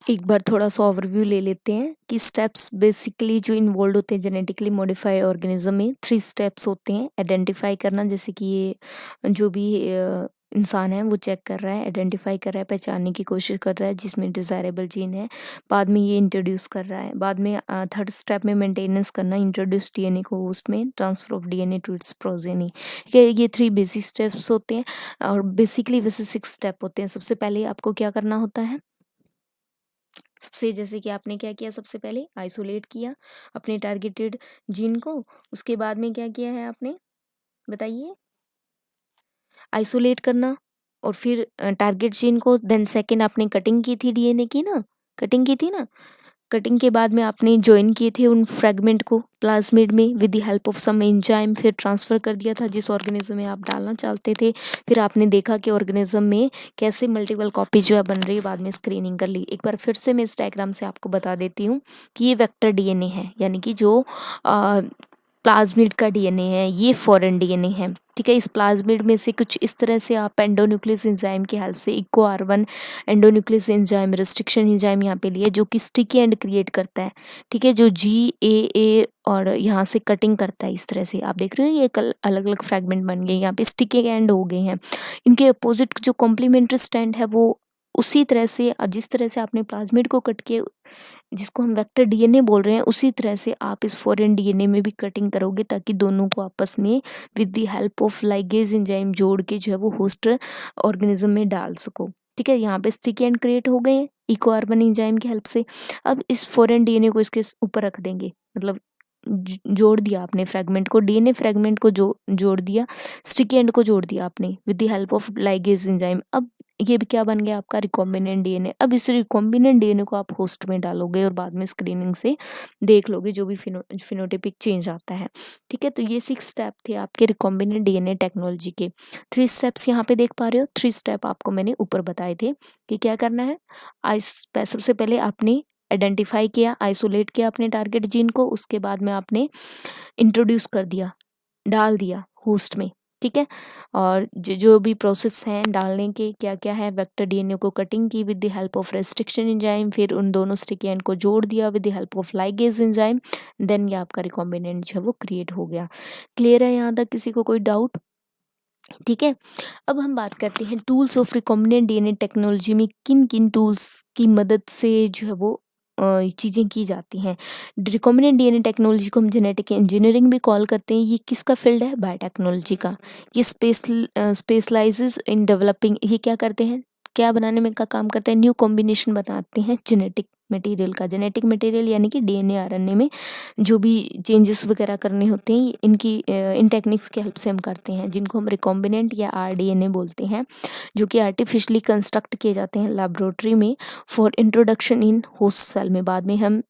एक बार थोड़ा सा ओवरव्यू ले लेते हैं कि स्टेप्स बेसिकली जो इन्वॉल्व होते हैं जेनेटिकली मॉडिफाइड ऑर्गेनिज्म में 3 स्टेप्स होते हैं। आइडेंटिफाई करना, जैसे कि ये जो भी इंसान है वो चेक कर रहा है, आइडेंटिफाई कर रहा है, पहचानने की कोशिश कर रहा है जिसमें डिज़ायरेबल जीन है। बाद में ये इंट्रोड्यूस कर रहा है। बाद में थर्ड स्टेप में मेंटेनेंस करना, इंट्रोड्यूस डीएनए को होस्ट में, transfer of DNA to its progeny. ठीक है, ये 3 बेसिक स्टेप्स होते हैं और बेसिकली वैसे 6 स्टेप होते हैं। सबसे पहले आपको क्या करना होता है, सबसे जैसे कि आपने क्या किया, सबसे पहले आइसोलेट किया अपने टारगेटेड जीन को। उसके बाद में क्या किया है आपने, बताइए। आइसोलेट करना और फिर टारगेट जीन को, देन सेकंड आपने कटिंग की थी डीएनए की ना, कटिंग की थी ना। कटिंग के बाद में आपने ज्वाइन किए थे उन फ्रेगमेंट को प्लाज्मिड में with the help of some enzyme, फिर ट्रांसफ़र कर दिया था जिस ऑर्गेनिज्म में आप डालना चाहते थे। फिर आपने देखा कि ऑर्गेनिज्म में कैसे मल्टीपल कॉपी जो है बन रही है, बाद में स्क्रीनिंग कर ली। एक बार फिर से मैं इस डायग्राम से आपको बता देती हूँ कि ये वेक्टर डीएनए है, यानी कि जो प्लाज्मिड का डीएनए है ये फॉरेन डीएनए है। ठीक है, इस प्लाज्मिड में से कुछ इस तरह से आप एंडोन्यूक्लियस एंजाइम की हेल्प से Eco R1 endonuclease enzyme, restriction enzyme यहाँ पे लिए जो कि स्टिकी एंड क्रिएट करता है। ठीक है, जो GAA और यहाँ से कटिंग करता है। इस तरह से आप देख रहे हो ये अलग अलग फ्रेगमेंट बन गए, यहाँ पे स्टिकी एंड हो गए हैं। इनके अपोजिट जो कॉम्प्लीमेंट्री स्ट्रैंड है वो उसी तरह से जिस तरह से आपने प्लाज्मिड को कट के जिसको हम वेक्टर डीएनए बोल रहे हैं, उसी तरह से आप इस फॉरेन डीएनए में भी कटिंग करोगे ताकि दोनों को आपस में with the help of ligase enzyme जोड़ के जो है वो होस्ट ऑर्गेनिज्म में डाल सको। ठीक है, यहाँ पे स्टिकी एंड क्रिएट हो गए इको R1 एंजाइम की हेल्प से। अब इस फॉरेन डीएनए को इसके ऊपर रख देंगे, मतलब जोड़ दिया आपने फ्रेगमेंट को, डीएनए फ्रेगमेंट को जोड़ दिया, स्टिकी एंड को जोड़ दिया आपने with the help of ligase enzyme. अब ये भी क्या बन गया आपका, रिकॉम्बिनेंट डीएनए। अब इस रिकॉम्बिनेंट डीएनए को आप होस्ट में डालोगे और बाद में स्क्रीनिंग से देख लोगे जो भी फिनोटाइपिक चेंज आता है। ठीक है, तो ये 6 स्टेप थे आपके रिकॉम्बिनेंट डीएनए टेक्नोलॉजी के। 3 स्टेप्स यहाँ पे देख पा रहे हो, 3 स्टेप आपको मैंने ऊपर बताए थे कि क्या करना है। सबसे पहले आपने आइडेंटिफाई किया, आइसोलेट किया अपने टारगेट जीन को, उसके बाद में आपने इंट्रोड्यूस कर दिया, डाल दिया होस्ट में। ठीक है, और जो भी प्रोसेस हैं डालने के क्या क्या है, वेक्टर डीएनए को कटिंग की with the help of restriction enzyme, फिर उन दोनों स्टिकी एंड को जोड़ दिया with the help of ligase enzyme, then ये आपका रिकॉम्बिनेंट जो है वो क्रिएट हो गया। क्लियर है यहाँ तक, किसी को कोई डाउट? ठीक है, अब हम बात करते हैं tools of recombinant DNA technology में किन किन टूल्स की मदद से जो है वो चीज़ें की जाती हैं। रिकॉम्बिनेंट डीएनए टेक्नोलॉजी को हम जेनेटिक इंजीनियरिंग भी कॉल करते हैं। ये किसका फील्ड है, बायोटेक्नोलॉजी का। ये स्पेशलाइजेज इन डेवलपिंग, ये क्या करते हैं, क्या बनाने में का काम करते हैं, न्यू कॉम्बिनेशन बनाते हैं जेनेटिक मटेरियल का। जेनेटिक मटेरियल यानी कि डीएनए आरएनए में जो भी चेंजेस वगैरह करने होते हैं इनकी इन टेक्निक्स की हेल्प से हम करते हैं, जिनको हम रिकॉम्बिनेंट या आरडीएनए बोलते हैं, जो कि आर्टिफिशियली कंस्ट्रक्ट किए जाते हैं लेबोरेटरी में for introduction in host cell में। बाद में हम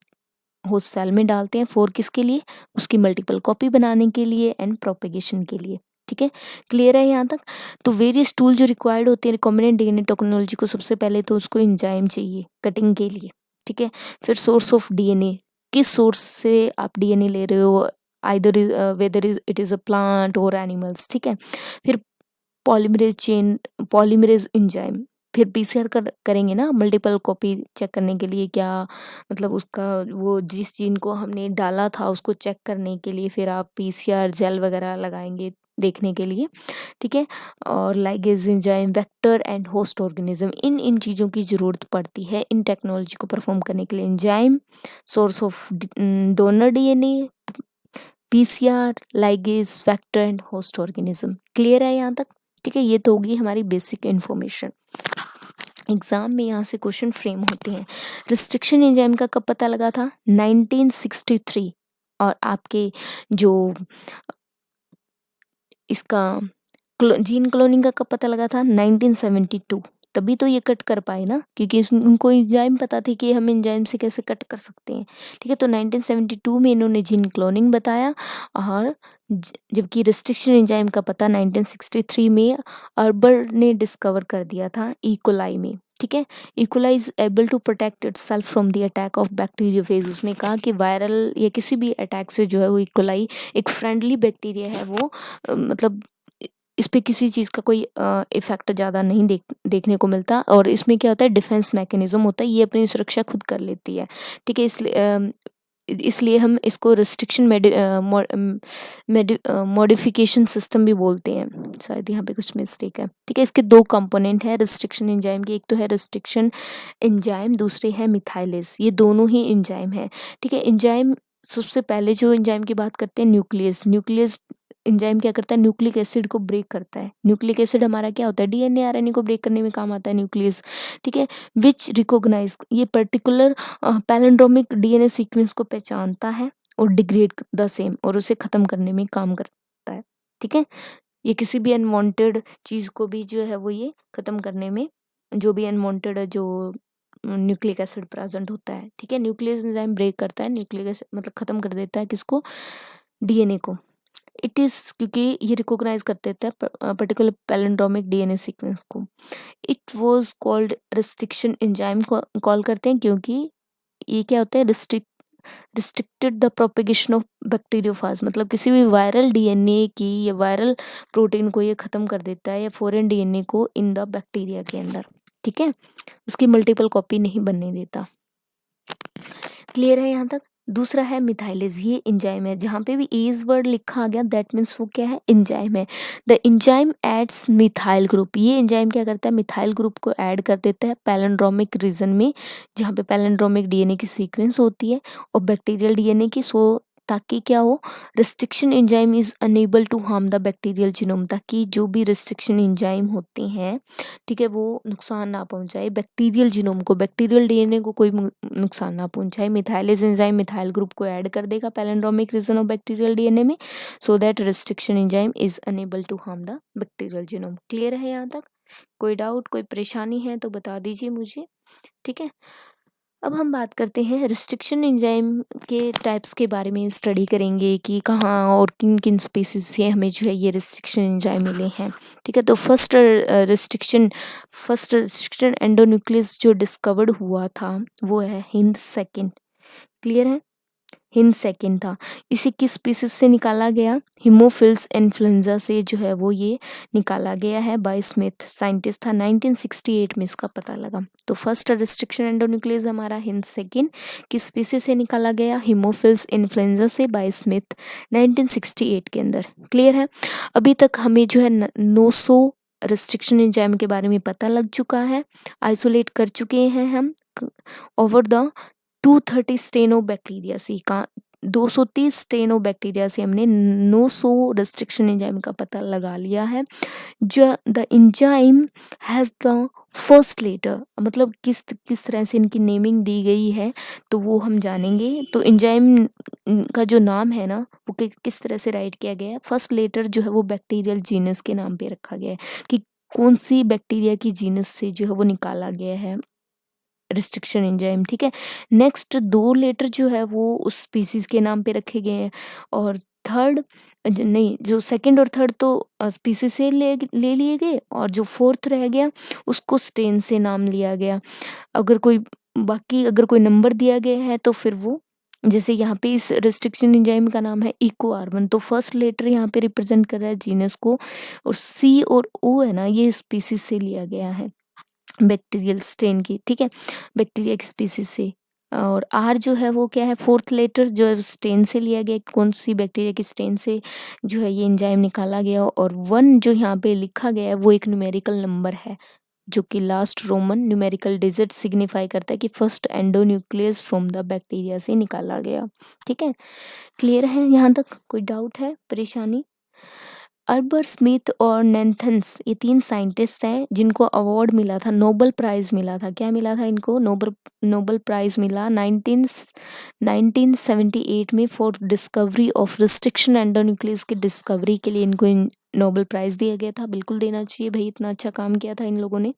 होस्ट सेल में डालते हैं फॉर किसके लिए, उसकी मल्टीपल कॉपी बनाने के लिए एंड प्रोपेगेशन के लिए। ठीक है, क्लियर है यहाँ तक। तो वेरियस टूल जो रिक्वायर्ड होते हैं रिकॉम्बिनेंट डीएनए टेक्नोलॉजी को, सबसे पहले तो उसको एंजाइम चाहिए कटिंग के लिए। ठीक है, फिर सोर्स ऑफ डीएनए, किस सोर्स से आप डीएनए ले रहे हो, either whether it is a plant और एनिमल्स। ठीक है, फिर पॉलीमरेज चेन, पॉलीमरेज एंजाइम, फिर पीसीआर करेंगे ना मल्टीपल कॉपी चेक करने के लिए, क्या मतलब उसका वो जिस जीन को हमने डाला था उसको चेक करने के लिए, फिर आप पीसीआर जेल वगैरह लगाएंगे देखने के लिए। ठीक है, और ligase enzyme, vector and host organism, इन चीज़ों की ज़रूरत पड़ती है इन टेक्नोलॉजी को परफॉर्म करने के लिए। Enzyme, source of donor DNA, PCR, ligase, vector and host organism. Clear है यहाँ तक? ठीक है, ये तो होगी हमारी बेसिक इन्फॉर्मेशन। एग्जाम में यहाँ से क्वेश्चन फ्रेम होते हैं। रिस्ट्रिक्शन एंजाइम का कब पता लगा था, 1963। और आपके जो इसका जीन क्लोनिंग का कब पता लगा था, 1972। तभी तो ये कट कर पाए ना, क्योंकि उनको एंजाइम पता थी कि हम एंजाइम से कैसे कट कर सकते हैं। ठीक है, तो 1972 में इन्होंने जीन क्लोनिंग बताया। और जबकि रिस्ट्रिक्शन एंजाइम का पता 1963 में अर्बर ने डिस्कवर कर दिया था इकोलाई में। ठीक है, E coli is able to protect itself from the attack of bacteriophage. उसने कहा कि वायरल या किसी भी अटैक से जो है वो इकोलाई एक फ्रेंडली बैक्टीरिया है, वो मतलब इस पे किसी चीज़ का कोई इफ़ेक्ट ज़्यादा नहीं देखने को मिलता, और इसमें क्या होता है, डिफेंस मैकेनिज़्म होता है, ये अपनी सुरक्षा खुद कर लेती है, ठीक है। इसलिए हम इसको रिस्ट्रिक्शन मॉडिफिकेशन सिस्टम भी बोलते हैं। शायद यहाँ पे कुछ मिस्टेक है, ठीक है। इसके दो कंपोनेंट है रिस्ट्रिक्शन एंजाइम के, एक तो है रिस्ट्रिक्शन एंजाइम, दूसरे है मिथाइलेज। ये दोनों ही एंजाइम है, ठीक है। एंजाइम, सबसे पहले जो एंजाइम की बात करते हैं, न्यूक्लियस। न्यूक्लियस एंजाइम क्या करता है, न्यूक्लिक एसिड को ब्रेक करता है। न्यूक्लिक एसिड हमारा क्या होता है, डीएनए आरएनए को ब्रेक करने में काम आता है न्यूक्लियस, ठीक है। विच रिकॉग्नाइज, ये पर्टिकुलर पैलिंड्रोमिक डीएनए सीक्वेंस को पहचानता है और डिग्रेड द सेम, और उसे खत्म करने में काम करता है, ठीक है। ये किसी भी अनवांटेड चीज को भी जो है वो ये खत्म करने में, जो भी अनवांटेड जो न्यूक्लिक एसिड प्रेजेंट होता है, ठीक है, न्यूक्लियस एंजाइम ब्रेक करता है, न्यूक्लिक एसिड मतलब खत्म कर देता है किसको, डीएनए को। इट इज, क्योंकि ये रिकॉग्नाइज कर देता है पर्टिकुलर पैलिंड्रोमिक डीएनए सीक्वेंस को। It was called restriction enzyme को कॉल करते हैं, क्योंकि ये क्या होता है, restricted the propagation of bacteriophage, मतलब किसी भी वायरल डीएनए की या वायरल प्रोटीन को ये खत्म कर देता है, या फॉरेन डीएनए को इन द बैक्टीरिया के अंदर, ठीक है। उसकी मल्टीपल कॉपी नहीं बनने देता। क्लियर है यहाँ तक। दूसरा है मिथाइलेज, ये एंजाइम है। जहाँ पे भी एज वर्ड लिखा आ गया दैट मीन्स वो क्या है, एंजाइम है। The enzyme adds methyl group, ये एंजाइम क्या करता है, मिथाइल ग्रुप को ऐड कर देता है पैलिंड्रोमिक रीजन में, जहाँ पे पैलिंड्रोमिक डीएनए की सीक्वेंस होती है और बैक्टीरियल डीएनए की, सो ताकि क्या हो, restriction enzyme is unable to harm the bacterial genome, ताकि जो भी रिस्ट्रिक्शन एंजाइम होते हैं, ठीक है, वो नुकसान ना पहुंचाए बैक्टीरियल जीनोम को, बैक्टीरियल डीएनए को कोई नुकसान ना पहुंचाए। मिथाइलेज एंजाइम मिथाइल ग्रुप को ऐड कर देगा palindromic region of bacterial DNA में, so that restriction enzyme is unable to harm the bacterial genome. Clear है यहाँ तक। कोई डाउट, कोई परेशानी है तो बता दीजिए मुझे, ठीक है। अब हम बात करते हैं रिस्ट्रिक्शन एंजाइम के टाइप्स के बारे में, स्टडी करेंगे कि कहाँ और किन किन स्पीसीज से हमें जो है ये रिस्ट्रिक्शन एंजाइम मिले हैं, ठीक है। तो फर्स्ट रिस्ट्रिक्शन एंडोन्यूक्लियस जो डिस्कवर्ड हुआ था वो है हिंद सेकेंड। क्लियर है, हिंद सेकेंड था। इसे किस स्पीसीज से निकाला गया, हिमोफिल्स इन्फ्लुएंजा से जो है वो ये निकाला गया है बाय स्मिथ, साइंटिस्ट था, 1968 में इसका पता लगा। तो फर्स्ट रिस्ट्रिक्शन एंडोन्यूक्लियस हमारा हिंद सेकेंड किस स्पीसीज से निकाला गया, हिमोफिल्स इन्फ्लुएंजा से बाय स्मिथ 1968 के अंदर। क्लियर है। अभी तक हमें जो है 900 रिस्ट्रिक्शन एंजाइम के बारे में पता लग चुका है, आइसोलेट कर चुके हैं हम ओवर द 230 स्टेनो बैक्टीरिया से का 230 स्टेनो बैक्टीरिया से हमने 900 रिस्ट्रिक्शन एंजाइम का पता लगा लिया है। जो the enzyme has the first letter, मतलब किस तरह से इनकी नेमिंग दी गई है तो वो हम जानेंगे। तो एंजाइम का जो नाम है ना वो किस तरह से राइट किया गया है, फर्स्ट लेटर जो है वो बैक्टीरियल जीनस के नाम पे रखा गया है कि कौन सी बैक्टीरिया की जीनस से जो है वो निकाला गया है रिस्ट्रिक्शन एंजाइम, ठीक है। नेक्स्ट 2 लेटर जो है वो उस स्पीसीज के नाम पे रखे गए हैं, और थर्ड नहीं, जो सेकंड और थर्ड तो स्पीसीज से ले लिए गए, और जो फोर्थ रह गया उसको स्टेन से नाम लिया गया। अगर कोई नंबर दिया गया है तो फिर वो, जैसे यहाँ पे इस रिस्ट्रिक्शन एंजाइम का नाम है इकोआर्बन, तो फर्स्ट लेटर यहाँ पे रिप्रेजेंट कर रहा है जीनस को, और सी और ओ है ना ये स्पीसीज से लिया गया है, बैक्टीरियल स्ट्रेन की, ठीक है, बैक्टीरिया की स्पीसीज से। और आर जो है वो क्या है, फोर्थ लेटर जो है स्टेन से लिया गया, कौन सी बैक्टीरिया की स्टेन से जो है ये एंजाइम निकाला गया, और 1 जो यहाँ पे लिखा गया है वो एक न्यूमेरिकल नंबर है, जो कि last Roman numerical digit signify करता है कि first endonuclease from the bacteria से निकाला गया, ठीक है। क्लियर है यहाँ तक, कोई डाउट है, परेशानी। अल्बर्ट स्मिथ और नैथन्स, ये 3 साइंटिस्ट हैं जिनको अवार्ड मिला था, नोबेल प्राइज मिला था। क्या मिला था इनको, नोबेल प्राइज मिला 1978 में for discovery of restriction endonuclease की डिस्कवरी के लिए इनको नोबेल प्राइज दिया गया था। बिल्कुल देना चाहिए भाई, इतना अच्छा काम किया था इन लोगों ने,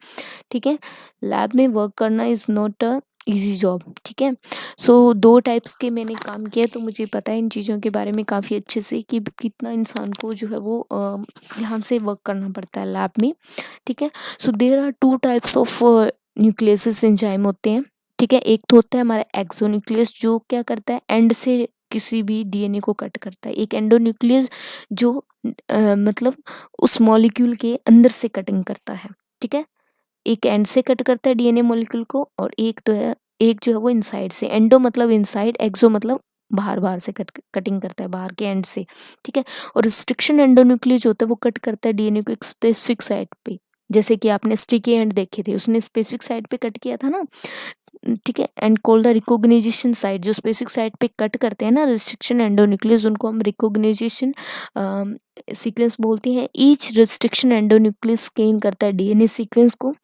ठीक है। लैब में वर्क करना is not a easy job, ठीक है। सो 2 टाइप्स के मैंने काम किया, तो मुझे पता है इन चीज़ों के बारे में काफ़ी अच्छे से कि कितना इंसान को जो है वो ध्यान से वर्क करना पड़ता है लैब में, ठीक है। So there are 2 types of nuclease enzyme होते हैं, ठीक है। एक तो होता है हमारा एक्सोन्यूक्लियस जो क्या करता है, एंड से किसी भी डीएनए को कट करता है। एक एंडोन्यूक्लियस जो मतलब उस मॉलिक्यूल के अंदर से कटिंग करता है, ठीक है। एक एंड से कट करता है डीएनए मॉलिक्यूल को, और एक जो है वो इनसाइड से। एंडो मतलब इनसाइड, एक्सो मतलब बाहर से कटिंग करता है, बाहर के एंड से, ठीक है। और रिस्ट्रिक्शन एंडोन्यूक्लियस जो होता है वो कट करता है डीएनए को एक स्पेसिफिक साइट पे, जैसे कि आपने स्टिकी एंड देखे थे, उसने स्पेसिफिक साइट पे कट किया था ना, ठीक है। एंड कॉल द रिकॉग्निजेशन साइट, जो स्पेसिफिक साइट पे कट करते हैं ना रिस्ट्रिक्शन एंडोन्यूक्लियस, उनको हम रिकॉग्निजेशन सीक्वेंस बोलते हैं। ईच रिस्ट्रिक्शन एंडोन्यूक्लियस स्कैन करता है डीएनए सीक्वेंस को।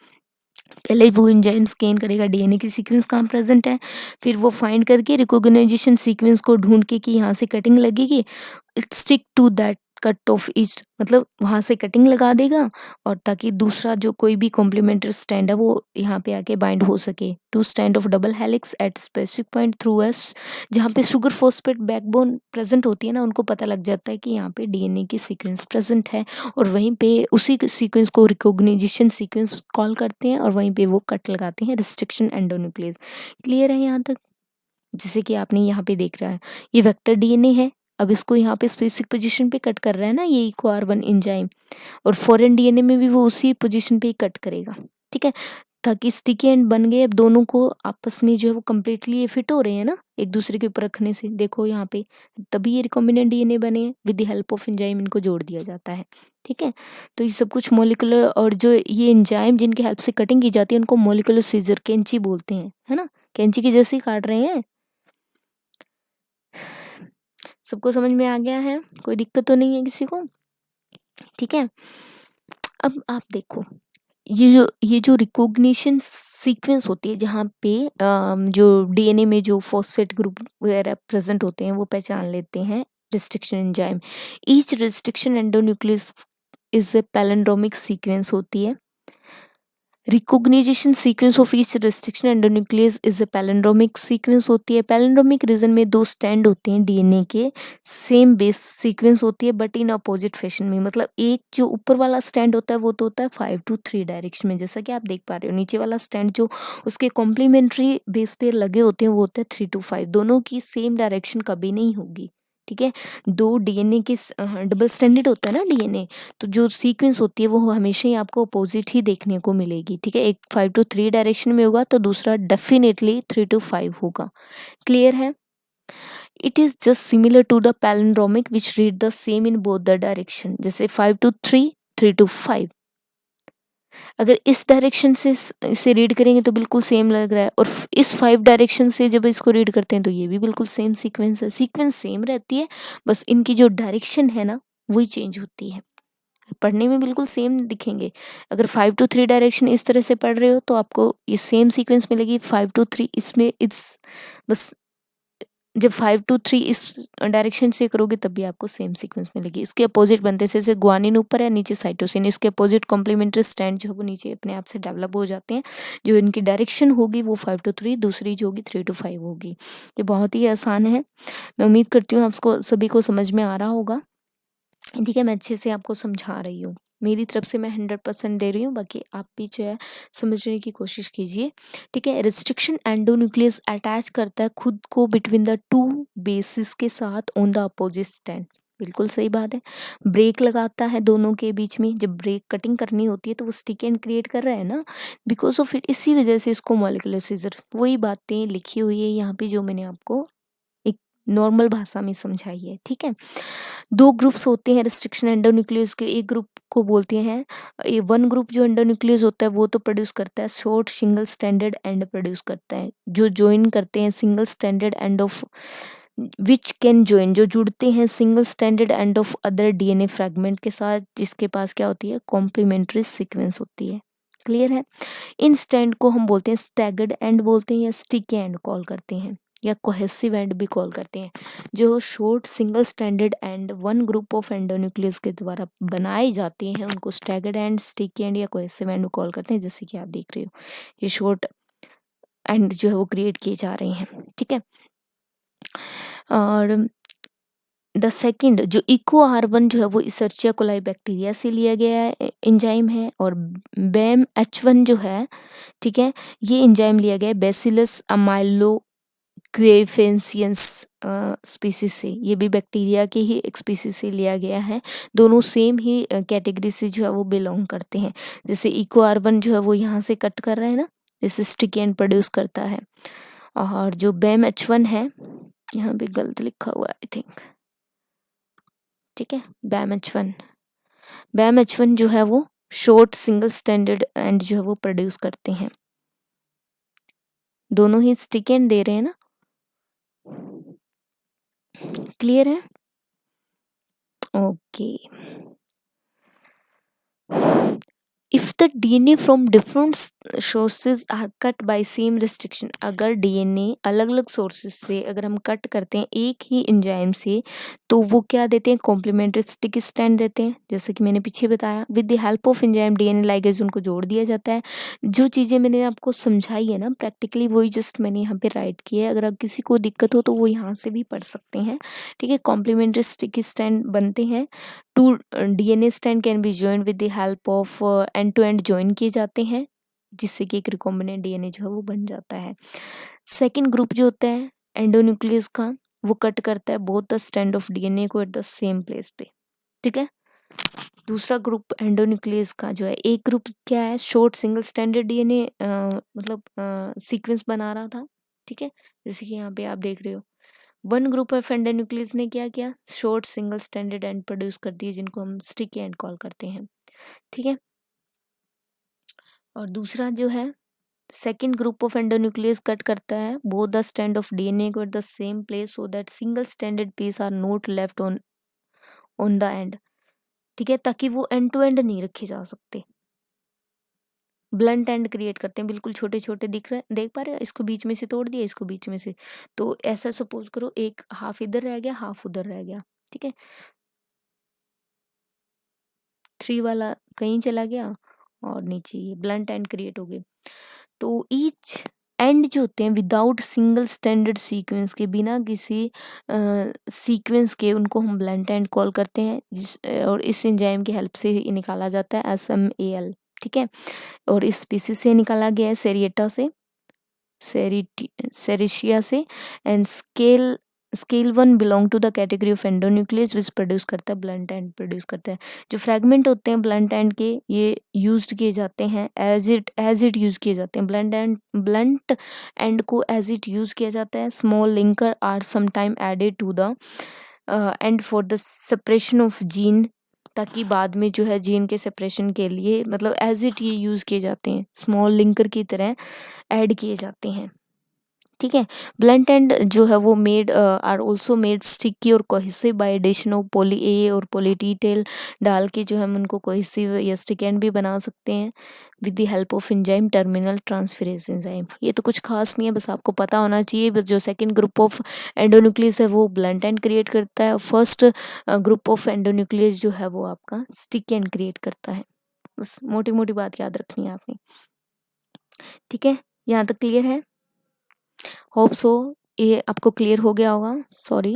पहले वो एंजाइम स्कैन करेगा डीएनए की सीक्वेंस कहाँ प्रेजेंट है, फिर वो फाइंड करके रिकॉग्नाइजेशन सीक्वेंस को ढूंढ के कि यहाँ से कटिंग लगेगी, it stick to that cut of each, मतलब वहाँ से कटिंग लगा देगा, और ताकि दूसरा जो कोई भी कॉम्प्लीमेंट्री स्टैंड है वो यहाँ पे आके बाइंड हो सके to stand of double helix at specific point through S. जहाँ पे शुगर फॉस्फेट बैकबोन प्रेजेंट होती है ना, उनको पता लग जाता है कि यहाँ पे डीएनए की सीक्वेंस प्रेजेंट है, और वहीं पे उसी सीक्वेंस को रिकॉग्निजेशन सीक्वेंस कॉल करते हैं, और वहीं पे वो कट लगाते हैं रिस्ट्रिक्शन एंडोन्यूक्लियस। क्लियर है यहाँ तक? जैसे कि आपने यहाँ पे देख रहा है, ये वेक्टर डीएनए है, अब इसको यहाँ पे स्पेसिफिक पोजीशन पे कट कर रहा है ना ये EcoR1 एंजाइम, और फॉरेन डीएनए में भी वो उसी पोजीशन पे ही कट करेगा, ठीक है। ताकि स्टिकी एंड बन गए, अब दोनों को आपस में जो है वो कम्प्लीटली ये फिट हो रहे हैं ना एक दूसरे के ऊपर रखने से, देखो यहाँ पे, तभी ये रिकॉम्बिनेंट डीएनए बने हैं। With the help of enzyme इनको जोड़ दिया जाता है, ठीक है। तो ये सब कुछ मॉलिकुलर, और जो ये एंजाइम जिनकी हेल्प से कटिंग की जाती है उनको मॉलिकुलर सीजर, कैंची बोलते हैं, है ना। कैंची की जैसे ही काट रहे हैं। सबको समझ में आ गया है? कोई दिक्कत तो नहीं है किसी को? ठीक है। अब आप देखो, ये जो रिकॉग्निशन सीक्वेंस होती है, जहाँ पे जो डीएनए में जो फॉस्फेट ग्रुप वगैरह प्रेजेंट होते हैं वो पहचान लेते हैं restriction enzyme. Each restriction endonuclease is a palindromic sequence होती है। Recognition sequence of each restriction endonuclease is a palindromic sequence होती है। पैलिंड्रोमिक रीजन में दो स्टैंड होते हैं डीएनए के, सेम बेस सीक्वेंस होती है बट इन अपोजिट फैशन में। मतलब एक जो ऊपर वाला स्टैंड होता है वो तो होता है 5 to 3 डायरेक्शन में, जैसा कि आप देख पा रहे हो। नीचे वाला स्टैंड जो उसके कॉम्प्लीमेंट्री बेस पे लगे होते हैं वो होता है 3 to 5। दोनों की सेम डायरेक्शन कभी नहीं होगी, ठीक है। दो डीएनए के डबल स्टैंडर्ड होता है ना डीएनए, तो जो सीक्वेंस होती है वो हमेशा ही आपको अपोजिट ही देखने को मिलेगी, ठीक है। एक 5 to 3 डायरेक्शन में होगा तो दूसरा डेफिनेटली 3 to 5 होगा। क्लियर है? It is just similar to the palindromic which read the same in both the direction, जैसे 5 to 3, 3 to 5। अगर इस डायरेक्शन से इसे रीड करेंगे तो बिल्कुल सेम लग रहा है, और इस 5 डायरेक्शन से जब इसको रीड करते हैं तो ये भी बिल्कुल सेम सीक्वेंस है। सीक्वेंस सेम रहती है, बस इनकी जो डायरेक्शन है ना वही चेंज होती है। पढ़ने में बिल्कुल सेम दिखेंगे। अगर 5 to 3 डायरेक्शन इस तरह से पढ़ रहे हो तो आपको ये सेम सीक्वेंस मिलेगी। 5 to 3 इसमें इट्स बस, जब 5 to 3 इस डायरेक्शन से करोगे तब भी आपको सेम सीक्वेंस मिलेगी। इसके अपोजिट बनते हैं, जैसे ग्वानिन ऊपर है नीचे साइटोसिन, इसके अपोजिट कॉम्प्लीमेंट्री स्टैंड जो है वो नीचे अपने आप से डेवलप हो जाते हैं। जो इनकी डायरेक्शन होगी वो 5 to 3, दूसरी जो होगी 3 to 5 होगी। ये बहुत ही आसान है। मैं उम्मीद करती हूँ आपको सभी को समझ में आ रहा होगा, ठीक है। मैं अच्छे से आपको समझा रही हूँ, मेरी तरफ से मैं 100% दे रही हूँ, बाकी आप भी जो है समझने की कोशिश कीजिए, ठीक है। रिस्ट्रिक्शन एंडोन्यूक्लियस अटैच करता है खुद को बिटवीन द टू बेसिस के साथ ऑन द अपोजिट स्टैंड। बिल्कुल सही बात है। ब्रेक लगाता है दोनों के बीच में, जब ब्रेक कटिंग करनी होती है तो वो स्टिक एंड क्रिएट कर रहा है ना, बिकॉज ऑफ इट, इसी वजह से इसको मॉलिक्यूलर सीजर। वही बातें लिखी हुई है यहाँ पे जो मैंने आपको एक नॉर्मल भाषा में समझाई है, ठीक है। दो ग्रुप्स होते हैं रिस्ट्रिक्शन एंडोन्यूक्लियस के। एक ग्रुप को बोलते हैं, ये वन ग्रुप जो एंडोन्यूक्लियस होता है वो तो प्रोड्यूस करता है short single standard and produce करता है, जो ज्वाइन करते हैं single standard end of which can join, जो जुड़ते हैं single standard end of other DNA fragment के साथ, जिसके पास क्या होती है, कॉम्प्लीमेंट्री सीक्वेंस होती है। क्लियर है? इन स्टैंड को हम बोलते हैं स्टैगर्ड एंड बोलते हैं, या स्टिक एंड कॉल करते हैं, या कोहेसिव एंड भी कॉल करते हैं। जो short single standard and one group of endonuclease के द्वारा बनाए जाते हैं उनको स्टैगर्ड एंड, स्टिक एंड या कोहेसिव एंड कॉल करते हैं। जैसे कि आप देख रहे हो ये शॉर्ट एंड जो है वो क्रिएट किए जा रहे हैं, ठीक है। और द सेकंड जो EcoR1 जो है वो इसर्चिया कोलाई बैक्टीरिया से लिया गया एंजाइम है, और BAM-H1 जो है, ठीक है, ये एंजाइम लिया गया है बैसिलस अमाइलो क्वेफेंसियंस स्पीसीज से, ये भी बैक्टीरिया के ही एक स्पीसीज से लिया गया है। दोनों सेम ही कैटेगरी से जो है वो बिलोंग करते हैं। जैसे इकोआर्बन जो है वो यहाँ से कट कर रहा है ना, जैसे स्टिकेन प्रोड्यूस करता है। और जो बैम H1 है, यहाँ पे गलत लिखा हुआ है आई थिंक, ठीक है, बैम H1 जो है वो शॉर्ट सिंगल स्टैंडर्ड एंड जो है वो प्रोड्यूस करते हैं। दोनों ही स्टिकेन दे रहे हैं ना, क्लियर है? Okay. If the DNA from different sources are cut by same restriction, अगर DNA अलग अलग सोर्सेज से अगर हम कट करते हैं एक ही एंजाइम से, तो वो क्या देते हैं, कॉम्प्लीमेंट्री स्टिक स्टैंड देते हैं। जैसे कि मैंने पीछे बताया, with the help of enzyme DNA ligase उनको जोड़ दिया जाता है। जो चीज़ें मैंने आपको समझाई है ना प्रैक्टिकली, वही जस्ट मैंने यहाँ पे राइट की है। अगर आप किसी को दिक्कत हो तो वो यहाँ से भी पढ़ सकते हैं, ठीक है। कॉम्प्लीमेंट्री स्टिक स्टैंड बनते हैं। Two DNA stand can be joined with the help of end to end join किए जाते हैं, जिससे कि एक रिकॉम्बिनेंट DNA जो है वो बन जाता है। सेकेंड ग्रुप जो होता है एंडोन्यूक्लियस का, वो कट करता है both the stand of DNA को एट द सेम प्लेस पे, ठीक है। दूसरा ग्रुप एंडोन्यूक्लियस का जो है, एक ग्रुप क्या है, शॉर्ट सिंगल स्टैंडर्ड DNA मतलब सीक्वेंस बना रहा था, ठीक है, जैसे कि यहाँ पे आप देख रहे हो। वन ग्रुप ऑफ एंडोन्यूक्लियस ने क्या किया, short single standard and produce कर दिए, जिनको हम स्टिकी एंड कॉल करते हैं, ठीक है। और दूसरा जो है second group of endonuclease cut करता है both the stand of DNA को at the same place so that single standard piece are not left on the end, ठीक है, ताकि वो एंड टू एंड नहीं रखे जा सकते। ब्लंट एंड क्रिएट करते हैं, बिल्कुल छोटे छोटे दिख रहे हैं, देख पा रहे हैं, इसको बीच में से तोड़ दिया, इसको बीच में से, तो ऐसा सपोज करो एक हाफ इधर रह गया, हाफ उधर रह गया, ठीक है। 3 वाला कहीं चला गया और नीचे ये ब्लंट एंड क्रिएट हो गए। तो ईच एंड जो होते हैं विदाउट सिंगल स्टैंडर्ड सीक्वेंस के, बिना किसी सीक्वेंस के, उनको हम ब्लंट एंड कॉल करते हैं, और इस एंजाइम की हेल्प से ही निकाला जाता है SMAL, ठीक है। और इस स्पीसीज से निकाला गया है सेरिएटा से, सेरिशिया से, and scale 1 belong to the category of endonuclease which produce करता है ब्लंट एंड प्रोड्यूस करता है। जो फ्रैगमेंट होते हैं ब्लंट एंड के, ये यूज्ड किए जाते हैं एज इट यूज किए जाते हैं, ब्लंट एंड को एज इट यूज किया जाता है। Small linker are sometime added to the end for the separation of gene, ताकि बाद में जो है जीन के सेपरेशन के लिए, मतलब एज इट ये यूज़ किए जाते हैं, स्मॉल लिंकर की तरह ऐड किए जाते हैं, ठीक है। ब्लंट एंड जो है वो made are also made sticky और cohesive by addition of poly A और पॉली टी टेल डाल के, जो हम उनको कोहेसिव या स्टिक एंड भी बना सकते हैं with the help of enzyme terminal transferase enzyme. ये तो कुछ खास नहीं है, बस आपको पता होना चाहिए। बस जो सेकंड ग्रुप ऑफ एंडोन्यूक्लियस है वो ब्लंट एंड क्रिएट करता है, और फर्स्ट ग्रुप ऑफ एंडोन्यूक्लियस जो है वो आपका स्टिक एंड क्रिएट करता है। बस मोटी मोटी बात याद रखनी है आपने, ठीक है। यहाँ तक क्लियर है? होप सो ये आपको क्लियर हो गया होगा। सॉरी।